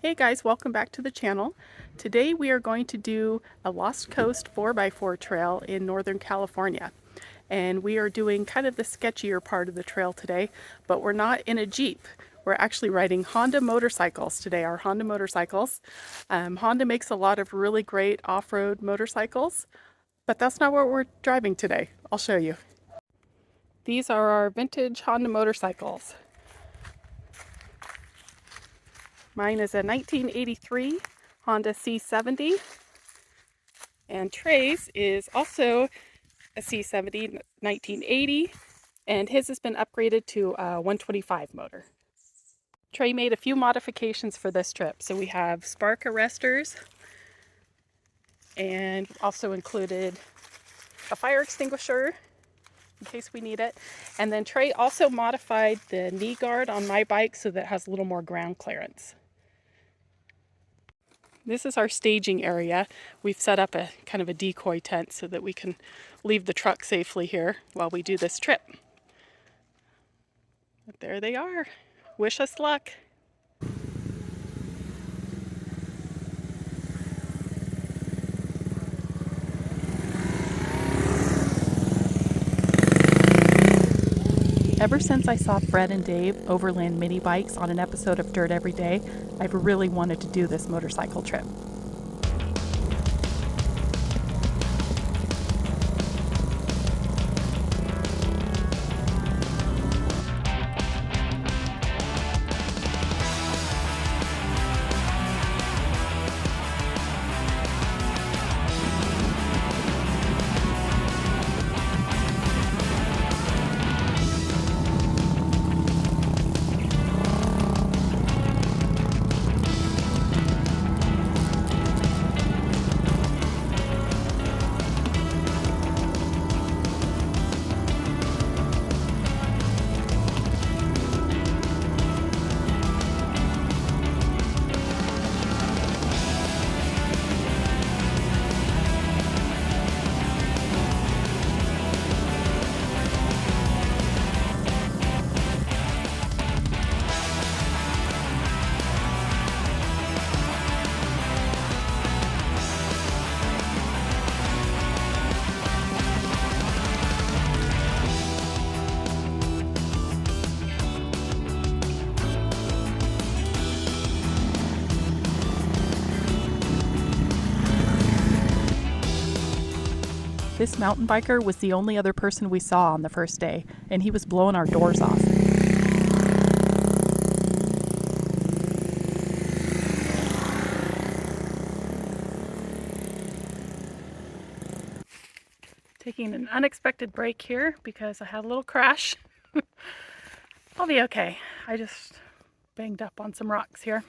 Hey guys, welcome back to the channel. Today we are going to do a Lost Coast 4x4 trail in Northern California. And we are doing kind of the sketchier part of the trail today, but we're not in a Jeep. We're actually riding Honda motorcycles today, our Honda motorcycles. Honda makes a lot of really great off-road motorcycles, but that's not what we're driving today. I'll show you. These are our vintage Honda motorcycles. Mine is a 1983 Honda C70, and Trey's is also a C70 1980, and his has been upgraded to a 125 motor. Trey made a few modifications for this trip, so we have spark arresters, and also included a fire extinguisher in case we need it. And then Trey also modified the knee guard on my bike so that it has a little more ground clearance. This is our staging area. We've set up a kind of a decoy tent so that we can leave the truck safely here while we do this trip. But there they are. Wish us luck. Ever since I saw Fred and Dave overland mini bikes on an episode of Dirt Every Day, I've really wanted to do this motorcycle trip. This mountain biker was the only other person we saw on the first day, and he was blowing our doors off. Taking an unexpected break here because I had a little crash. I'll be okay. I just banged up on some rocks here.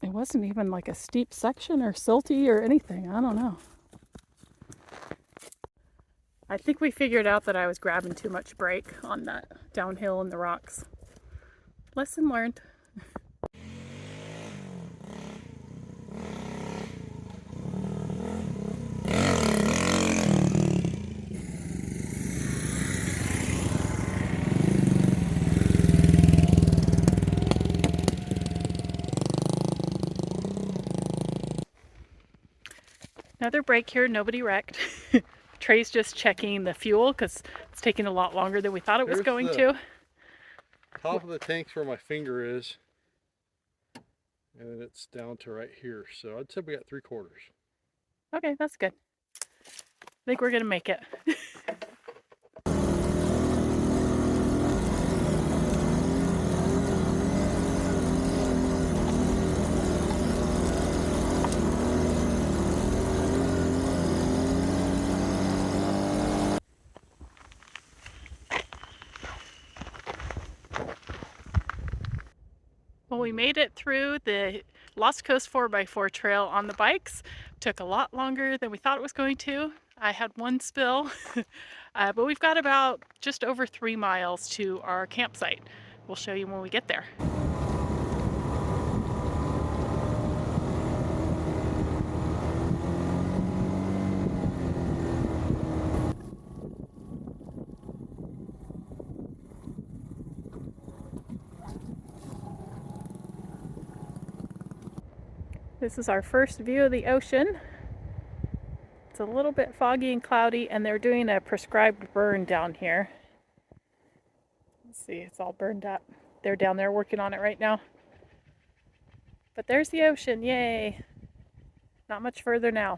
It wasn't even like a steep section or silty or anything. I don't know. I think we figured out that I was grabbing too much brake on that downhill in the rocks. Lesson learned. Another break here, nobody wrecked. Trey's just checking the fuel because it's taking a lot longer than we thought it was going to. Top of the tank's where my finger is, and it's down to right here. So I'd say we got 3/4. Okay, that's good. I think we're gonna make it. Well, we made it through the Lost Coast 4x4 trail on the bikes. Took a lot longer than we thought it was going to. I had one spill, but we've got about just over 3 miles to our campsite. We'll show you when we get there. This is our first view of the ocean. It's a little bit foggy and cloudy, and they're doing a prescribed burn down here. Let's see, it's all burned up. They're down there working on it right now. But there's the ocean, yay! Not much further now.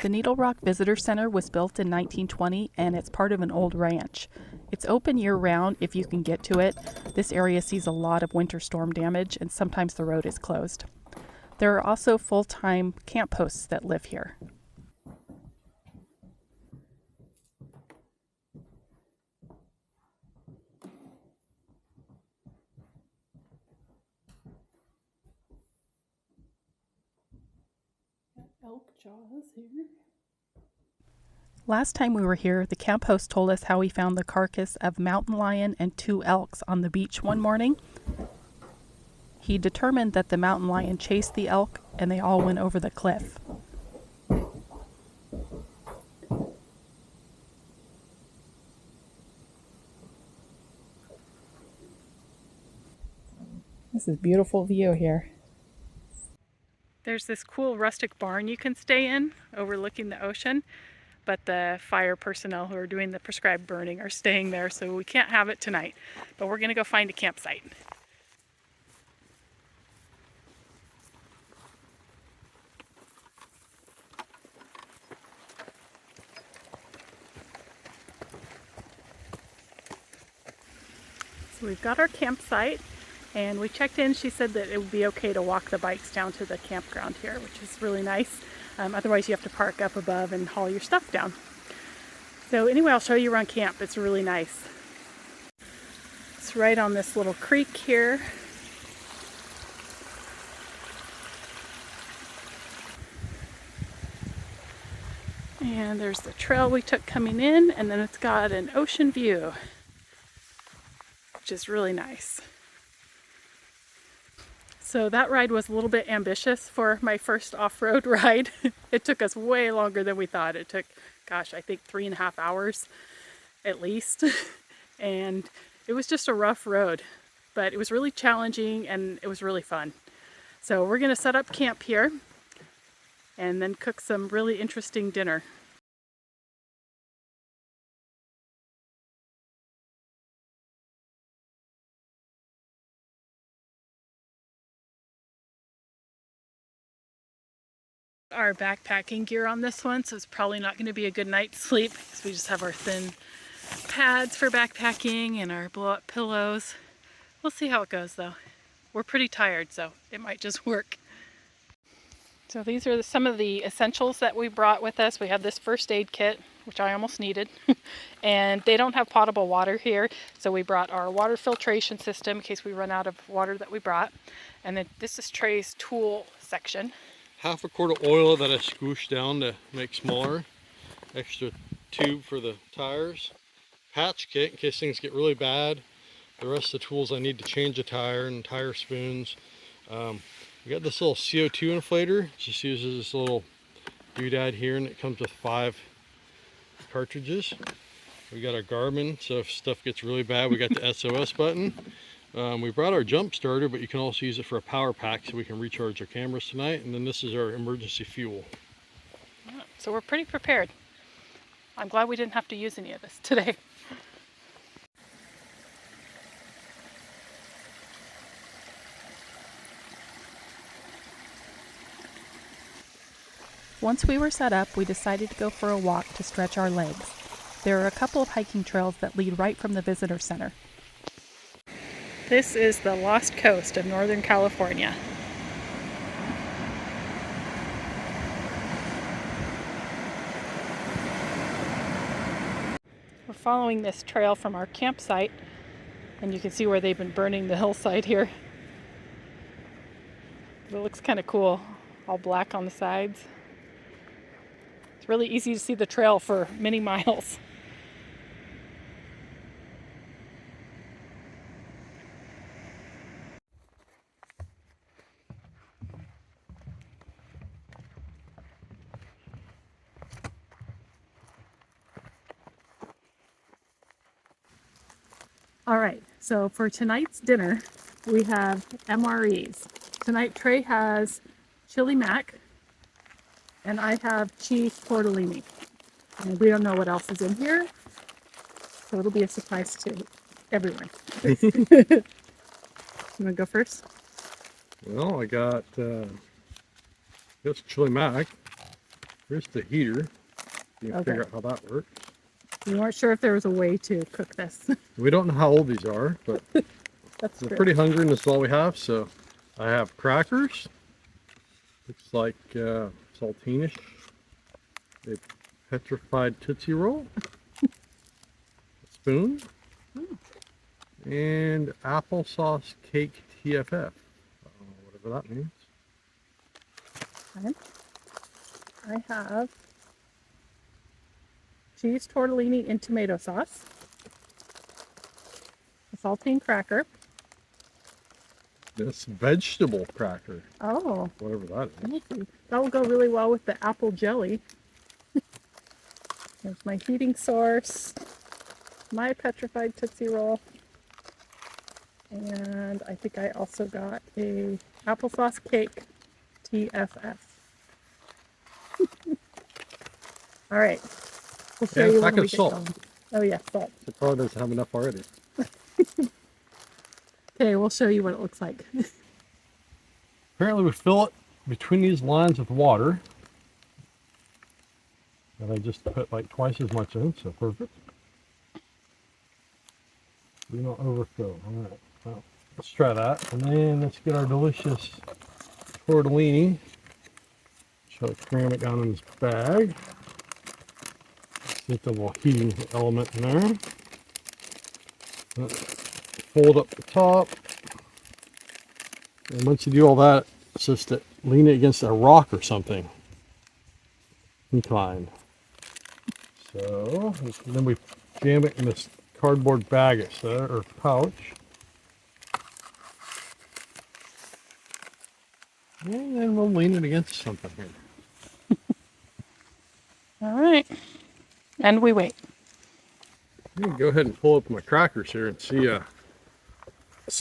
The Needle Rock Visitor Center was built in 1920, and it's part of an old ranch. It's open year-round if you can get to it. This area sees a lot of winter storm damage, and sometimes the road is closed. There are also full-time camp hosts that live here. Elk jaws here. Last time we were here, the camp host told us how he found the carcass of mountain lion and 2 elks on the beach one morning. He determined that the mountain lion chased the elk and they all went over the cliff. This is a beautiful view here. There's this cool rustic barn you can stay in overlooking the ocean, but the fire personnel who are doing the prescribed burning are staying there, so we can't have it tonight. But we're going to go find a campsite. So we've got our campsite, and we checked in. She said that it would be okay to walk the bikes down to the campground here, which is really nice. Otherwise you have to park up above and haul your stuff down. So anyway, I'll show you around camp. It's really nice. It's right on this little creek here. And there's the trail we took coming in, and then it's got an ocean view, which is really nice. So that ride was a little bit ambitious for my first off-road ride. It took us way longer than we thought. It took, gosh, I think 3.5 hours at least. And it was just a rough road, but it was really challenging and it was really fun. So we're gonna set up camp here and then cook some really interesting dinner. Our backpacking gear on this one, so it's probably not going to be a good night's sleep because we just have our thin pads for backpacking and our blow-up pillows. We'll see how it goes though. We're pretty tired, so it might just work. So these are some of the essentials that we brought with us. We have this first aid kit, which I almost needed, and they don't have potable water here, so we brought our water filtration system in case we run out of water that we brought. And then this is Trey's tool section. 1/2 quart of oil that I scooshed down to make smaller. Extra tube for the tires. Patch kit in case things get really bad. The rest of the tools I need to change a tire and tire spoons. We got this little CO2 inflator. It just uses this little doodad here, and it comes with 5 cartridges. We got our Garmin, so if stuff gets really bad, we got the SOS button. We brought our jump starter, but you can also use it for a power pack so we can recharge our cameras tonight. And then this is our emergency fuel. Yeah, so we're pretty prepared. I'm glad we didn't have to use any of this today. Once we were set up, we decided to go for a walk to stretch our legs. There are a couple of hiking trails that lead right from the visitor center. This is the Lost Coast of Northern California. We're following this trail from our campsite, and you can see where they've been burning the hillside here. It looks kind of cool, all black on the sides. It's really easy to see the trail for many miles. All right, so for tonight's dinner, we have MREs. Tonight Trey has chili mac, and I have cheese tortellini. And we don't know what else is in here, so it'll be a surprise to everyone. You wanna go first? Well, I got this chili mac. Here's the heater. You can figure out how that works. We weren't sure if there was a way to cook this. We don't know how old these are, but That's we're true. pretty hungry and this is all we have. So I have crackers. Looks like saltinish. A petrified Tootsie Roll. A spoon. And applesauce cake TFF. Whatever that means. Okay. I have cheese tortellini in tomato sauce, a saltine cracker. This vegetable cracker. Oh, Whatever that let is. me see. That will go really well with the apple jelly. There's my heating source, my petrified Tootsie Roll, and I think I also got a applesauce cake TFF. All right, we'll show And you a when packet we of get salt. going. Oh yeah, salt. It probably doesn't have enough already. Okay, we'll show you what it looks like. Apparently we fill it between these lines with water. And I just put like twice as much in, so perfect. We don't overfill. All right, well, let's try that. And then let's get our delicious tortellini. Try to cram it down in this bag. Get the little heating element in there. Fold up the top. And once you do all that, it's just to lean it against a rock or something. Inclined. So, and then we jam it in this cardboard bag or pouch. And then we'll lean it against something here. All right, and we wait. I'm gonna go ahead and pull up my crackers here and see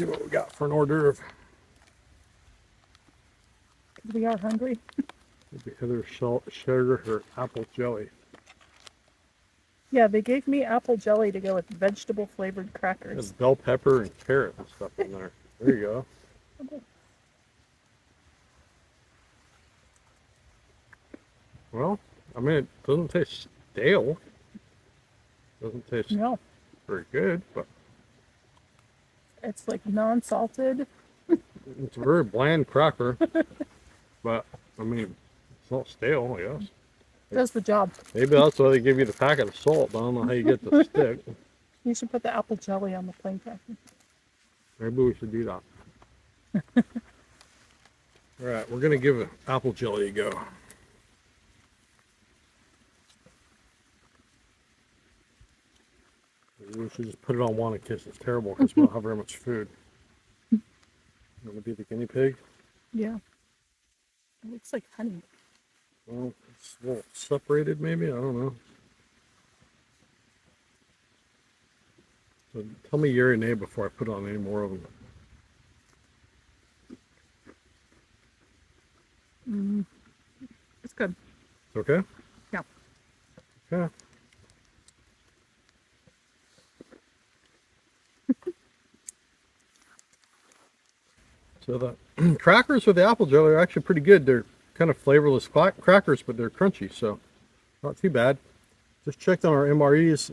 what we got for an hors d'oeuvre. We are hungry. Maybe either sugar or apple jelly. Yeah, they gave me apple jelly to go with vegetable flavored crackers. There's bell pepper and carrot and stuff in there. There you go. Well, I mean, it doesn't taste stale. Doesn't taste No, very good, but it's like non-salted. it's a very bland cracker. But, I mean, it's not stale, I guess. Does the job. Maybe that's why they give you the packet of salt, but I don't know how you get the stick. You should put the apple jelly on the plain cracker. Maybe we should do that. Alright, we're going to give apple jelly a go. Maybe we should just put it on one in case it's terrible because we don't have very much food. You want to be the guinea pig? Yeah. It looks like honey. Well, it's a little separated maybe, I don't know. So tell me yay or nay before I put on any more of them. It's good. It's okay? Yeah. Okay. So the crackers with the apple jelly are actually pretty good. They're kind of flavorless crackers, but they're crunchy, so not too bad. Just checked on our MREs.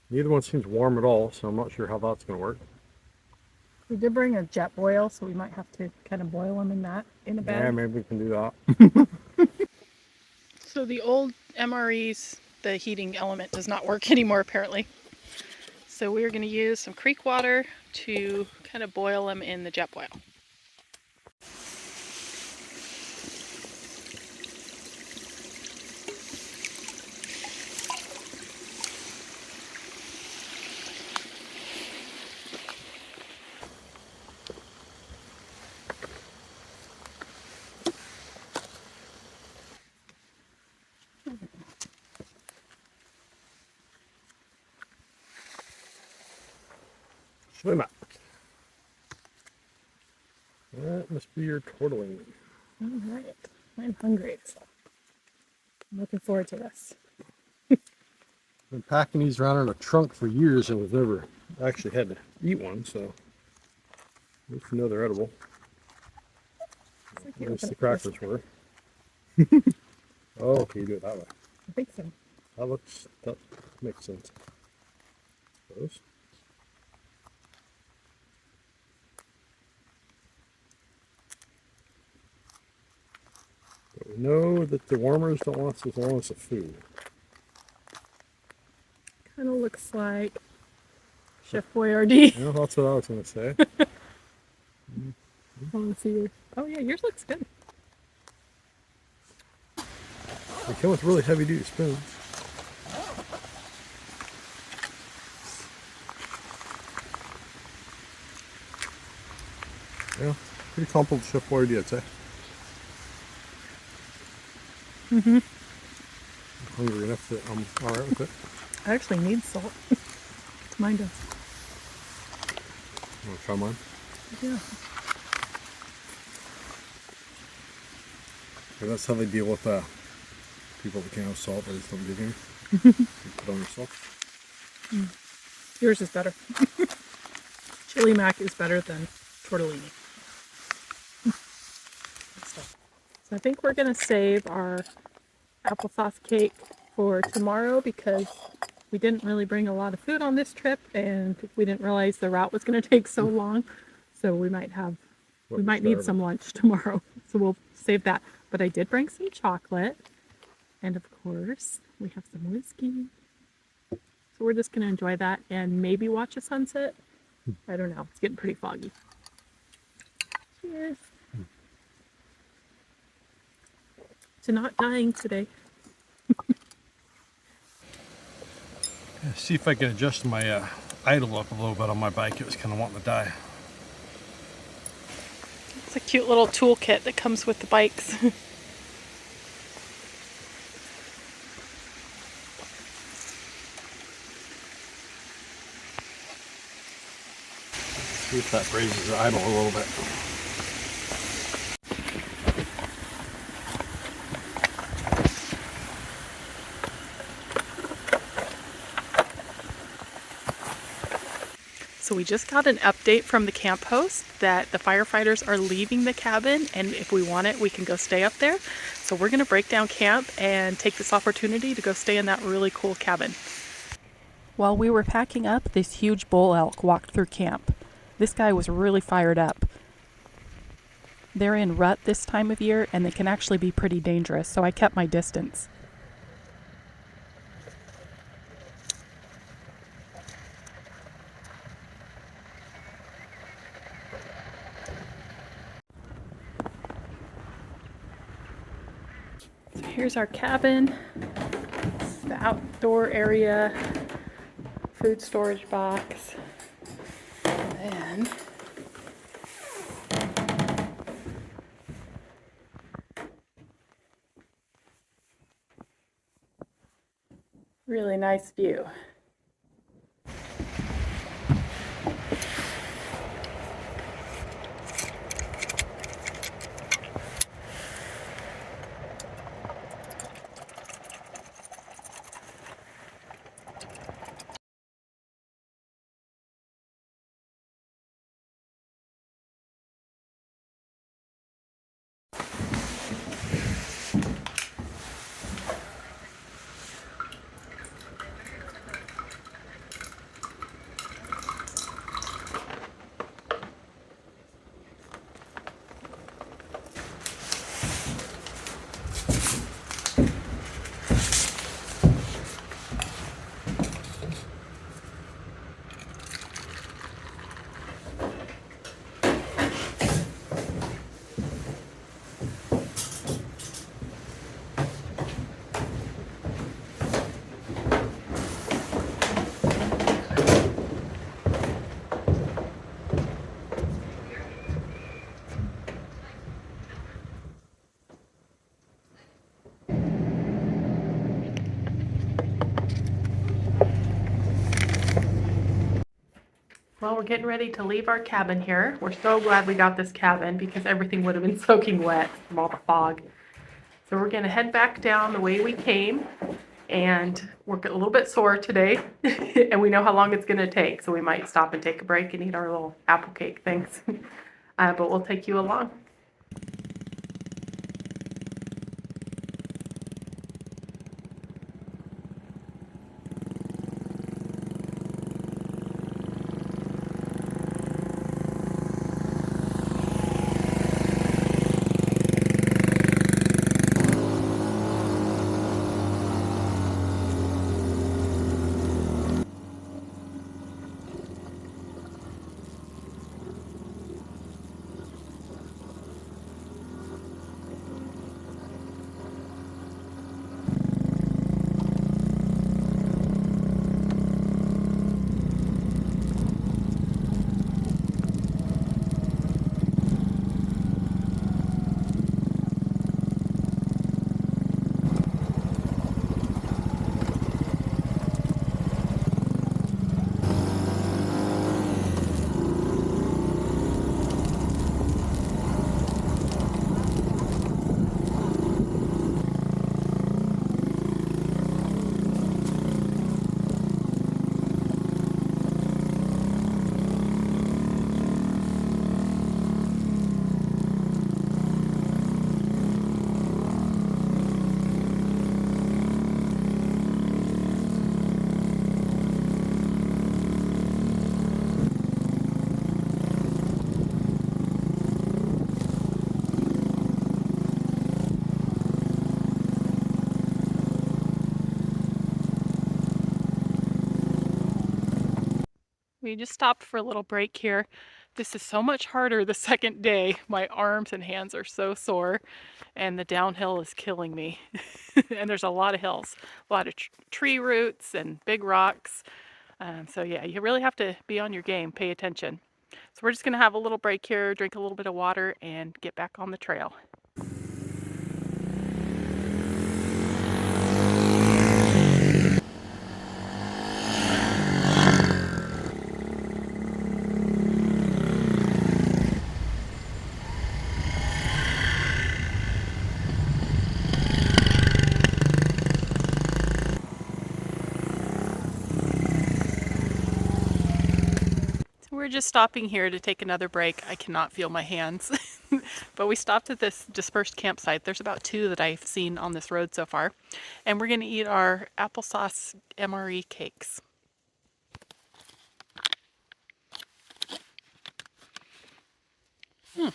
Neither one seems warm at all, so I'm not sure how that's going to work. We did bring a jet boil, so we might have to kind of boil them in a bag. Yeah, maybe we can do that. So the old MREs, the heating element does not work anymore apparently. So we're going to use some creek water to kind of boil them in the jet boil. Swim up. That must be your tortellini. All right. I'm hungry, so I'm looking forward to this. Been packing these around in a trunk for years and we've never actually had to eat one, so at least you know they're edible. At least the crackers were. Oh, okay, you do it that way. I think so. That makes sense. Those. But we know that the warmers don't last as long as the food. Kind of looks like Chef Boyardee. Yeah, that's what I was going to say. I want to see yours. Oh yeah, yours looks good. They come with really heavy duty spoons. Yeah, pretty comparable to Chef Boyardee, I'd say. Mm-hmm. I'm hungry enough that I'm alright with it. I actually need salt. Mine does. You want to try mine? Yeah. Okay, that's how they deal with people that can't have salt. They just don't give you. You put on your salt. Yours is better. Chili mac is better than tortellini. So I think we're going to save our applesauce cake for tomorrow because we didn't really bring a lot of food on this trip and we didn't realize the route was going to take so long. So we might need some lunch tomorrow. So we'll save that. But I did bring some chocolate. And of course, we have some whiskey. So we're just going to enjoy that and maybe watch a sunset. I don't know. It's getting pretty foggy. Cheers. To not dying today. See if I can adjust my idle up a little bit on my bike. It was kind of wanting to die. It's a cute little toolkit that comes with the bikes. See if that raises the idle a little bit. So we just got an update from the camp host that the firefighters are leaving the cabin, and if we want it, we can go stay up there. So we're going to break down camp and take this opportunity to go stay in that really cool cabin. While we were packing up, this huge bull elk walked through camp. This guy was really fired up. They're in rut this time of year, and they can actually be pretty dangerous, so I kept my distance. So here's our cabin. It's the outdoor area, food storage box, and then really nice view. Well, we're getting ready to leave our cabin here. We're so glad we got this cabin because everything would have been soaking wet from all the fog. So we're gonna head back down the way we came, and we're a little bit sore today and we know how long it's gonna take, so we might stop and take a break and eat our little apple cake things. But we'll take you along. We just stopped for a little break here. This is so much harder the second day. My arms and hands are so sore, and the downhill is killing me. And there's a lot of hills, a lot of tree roots and big rocks. So yeah, you really have to be on your game, pay attention. So we're just gonna have a little break here, drink a little bit of water, and get back on the trail. We're just stopping here to take another break. I cannot feel my hands. But we stopped at this dispersed campsite. There's about 2 that I've seen on this road so far. And we're going to eat our applesauce MRE cakes. Is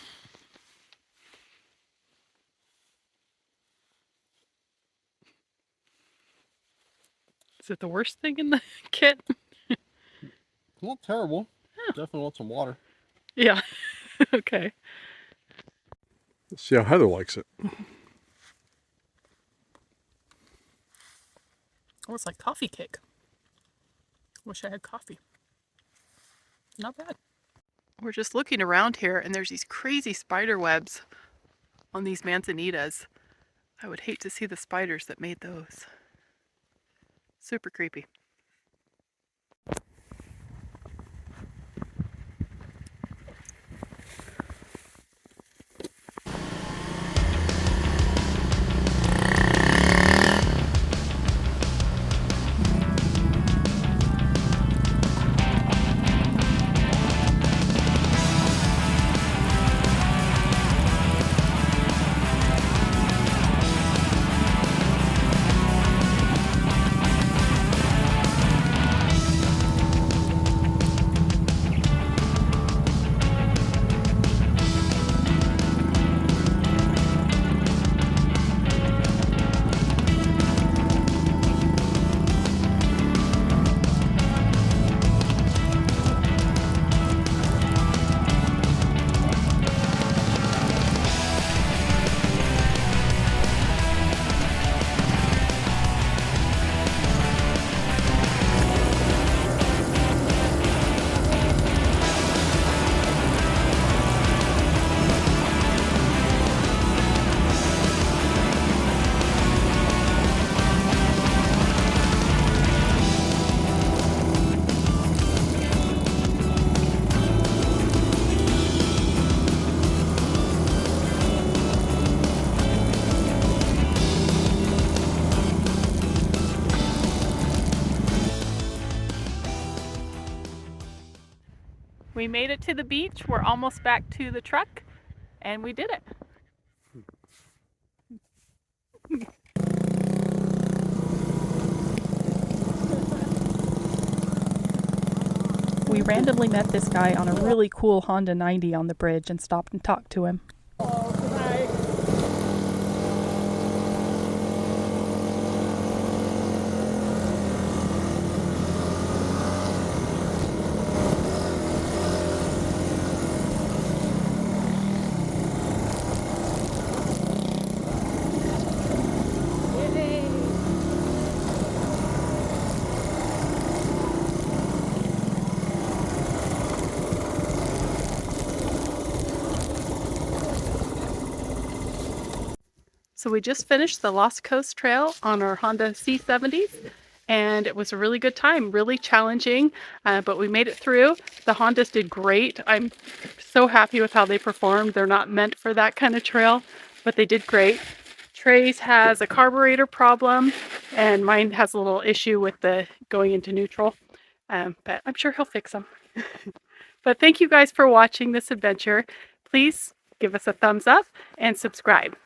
it the worst thing in the kit? Not terrible. Definitely want some water. Yeah. Okay. Let's see how Heather likes it. Oh, it's like coffee cake. Wish I had coffee. Not bad. We're just looking around here, and there's these crazy spider webs on these manzanitas. I would hate to see the spiders that made those. Super creepy. We made it to the beach. We're almost back to the truck, and we did it. We randomly met this guy on a really cool Honda 90 on the bridge and stopped and talked to him. So we just finished the Lost Coast Trail on our Honda C70s, and it was a really good time, really challenging, but we made it through. The Hondas did great. I'm so happy with how they performed. They're not meant for that kind of trail, but they did great. Trey's has a carburetor problem, and mine has a little issue with the going into neutral, but I'm sure he'll fix them. But thank you guys for watching this adventure. Please give us a thumbs up and subscribe.